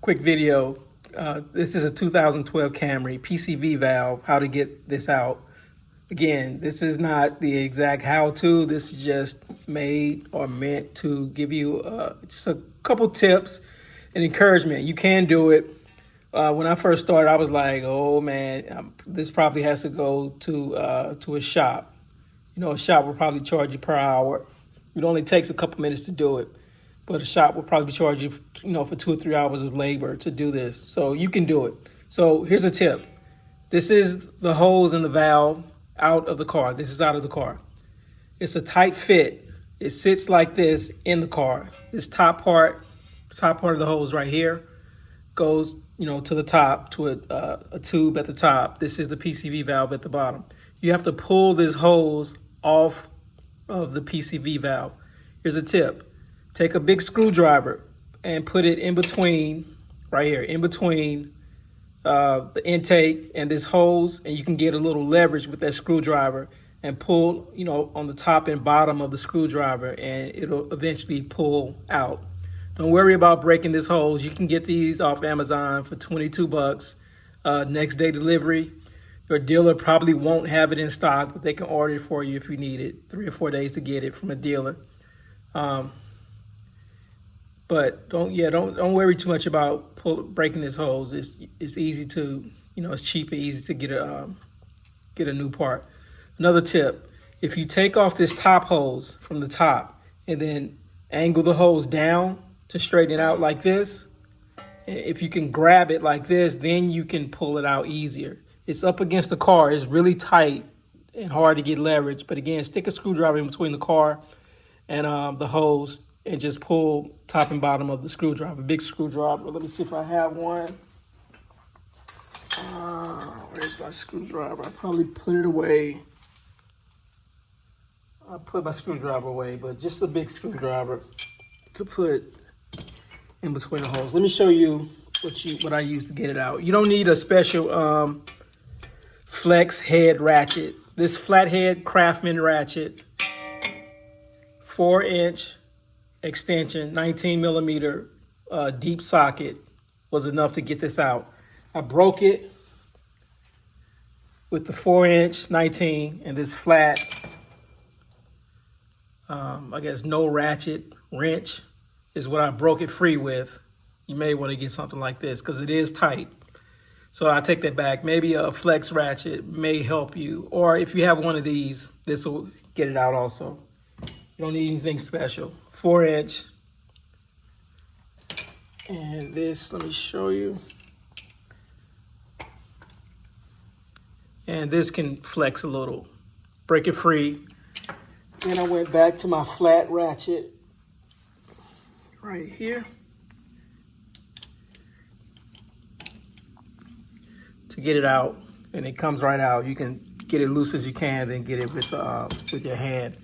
Quick video. This is a 2012 Camry PCV valve, how to get this out. Again, this is not the exact how-to. This is just made or meant to give you just a couple tips and encouragement. You can do it. When I first started, I was like, oh man, this probably has to go to a shop. You know, a shop will probably charge you per hour. It only takes a couple minutes to do it. But a shop will probably charge you, for 2 or 3 hours of labor to do this. So you can do it. So here's a tip. This is the hose in the valve out of the car. This is out of the car. It's a tight fit. It sits like this in the car. This top part of the hose right here goes, to the top, to a tube at the top. This is the PCV valve at the bottom. You have to pull this hose off of the PCV valve. Here's a tip. Take a big screwdriver and put it in between, right here, in between the intake and this hose, and you can get a little leverage with that screwdriver and pull, on the top and bottom of the screwdriver, and it'll eventually pull out. Don't worry about breaking this hose. You can get these off Amazon for 22 bucks. Next day delivery. Your dealer probably won't have it in stock, but they can order it for you if you need it. 3 or 4 days to get it from a dealer. But don't worry too much about breaking this hose. It's easy to, it's cheap and easy to get a new part. Another tip: if you take off this top hose from the top and then angle the hose down to straighten it out like this, if you can grab it like this, then you can pull it out easier. It's up against the car. It's really tight and hard to get leverage. But again, stick a screwdriver in between the car and the hose, and just pull top and bottom of the screwdriver, big screwdriver. Let me see if I have one. Where's my screwdriver? I probably put it away. I put my screwdriver away, but just a big screwdriver to put in between the holes. Let me show you what I use to get it out. You don't need a special flex head ratchet. This flathead Craftsman ratchet, 4-inch extension, 19 millimeter deep socket was enough to get this out. I broke it with the 4-inch 19 and this flat, I guess no ratchet wrench is what I broke it free with. You may want to get something like this because it is tight. So I take that back. Maybe a flex ratchet may help you. Or if you have one of these, this will get it out also. You don't need anything special. 4-inch. And this, let me show you. And this can flex a little. Break it free. Then I went back to my flat ratchet right here to get it out. And it comes right out. You can get it loose as you can, then get it with your hand.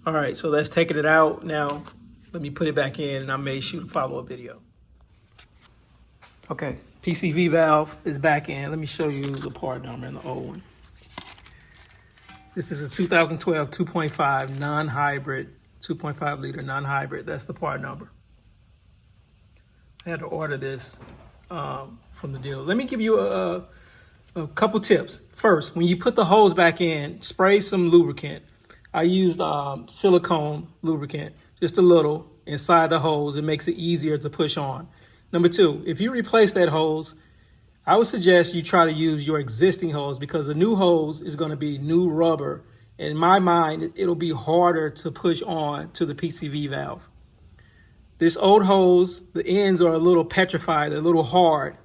All right, so let's take it out now. Let me put it back in, and I may shoot a follow-up video. Okay, PCV valve is back in. Let me show you the part number in the old one. This is a 2012 2.5 non-hybrid, 2.5 liter non-hybrid. That's the part number. I had to order this from the dealer. Let me give you a couple tips. First, when you put the hose back in, spray some lubricant. I used silicone lubricant, just a little, inside the hose. It makes it easier to push on. Number 2, if you replace that hose, I would suggest you try to use your existing hose because the new hose is going to be new rubber. In my mind, it'll be harder to push on to the PCV valve. This old hose, the ends are a little petrified. They're a little hard.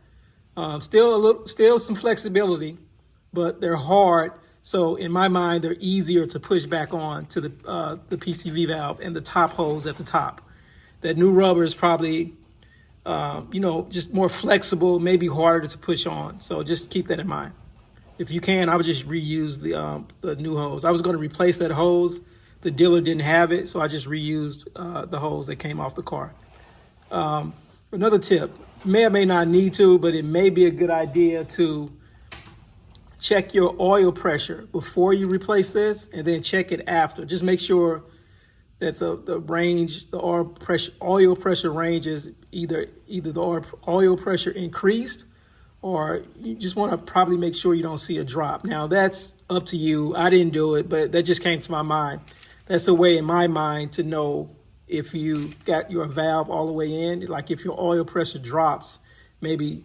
Still some flexibility, but they're hard. So in my mind, they're easier to push back on to the PCV valve and the top hose at the top. That new rubber is probably, just more flexible, maybe harder to push on. So just keep that in mind. If you can, I would just reuse the new hose. I was going to replace that hose. The dealer didn't have it, so I just reused the hose that came off the car. Another tip, may or may not need to, but it may be a good idea to check your oil pressure before you replace this and then check it after. Just make sure that the range, the oil pressure range is either the oil pressure increased, or you just want to probably make sure you don't see a drop. Now that's up to you. I didn't do it, but that just came to my mind. That's a way in my mind to know if you got your valve all the way in. Like if your oil pressure drops, maybe,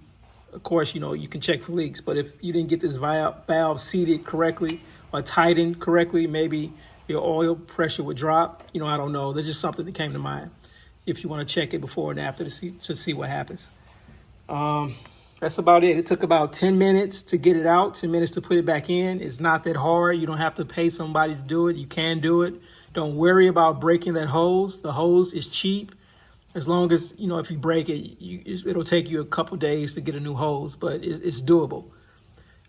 of course, you know, you can check for leaks, but if you didn't get this valve seated correctly or tightened correctly, maybe your oil pressure would drop. You know, I don't know. There's just something that came to mind if you want to check it before and after to see what happens. That's about it. It took about 10 minutes to get it out, 10 minutes to put it back in. It's not that hard. You don't have to pay somebody to do it. You can do it. Don't worry about breaking that hose. The hose is cheap. As long as, you know, if you break it, it'll take you a couple days to get a new hose, but it's doable.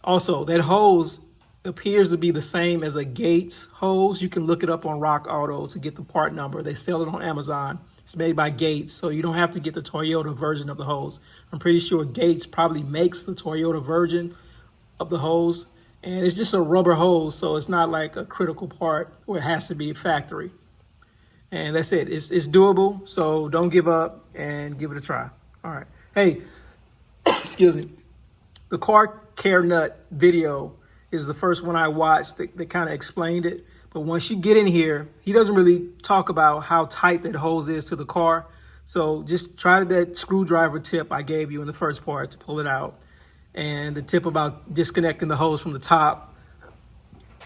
Also, that hose appears to be the same as a Gates hose. You can look it up on Rock Auto to get the part number. They sell it on Amazon. It's made by Gates, so you don't have to get the Toyota version of the hose. I'm pretty sure Gates probably makes the Toyota version of the hose, and it's just a rubber hose, so it's not like a critical part where it has to be factory. And that's it. It's doable, so don't give up and give it a try. All right. Hey, excuse me. The car care nut video is the first one I watched that kind of explained it. But once you get in here, he doesn't really talk about how tight that hose is to the car. So just try that screwdriver tip I gave you in the first part to pull it out. And the tip about disconnecting the hose from the top.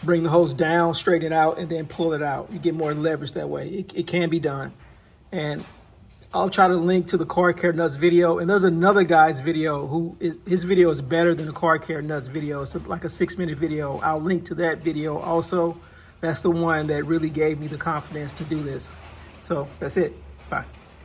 Bring the hose down, straighten it out, and then pull it out. You get more leverage that way. It can be done. And I'll try to link to the car care nuts video. And there's another guy's video his video is better than the car care nuts video. It's like a 6-minute video. I'll link to that video also. That's the one that really gave me the confidence to do this. So that's it. Bye.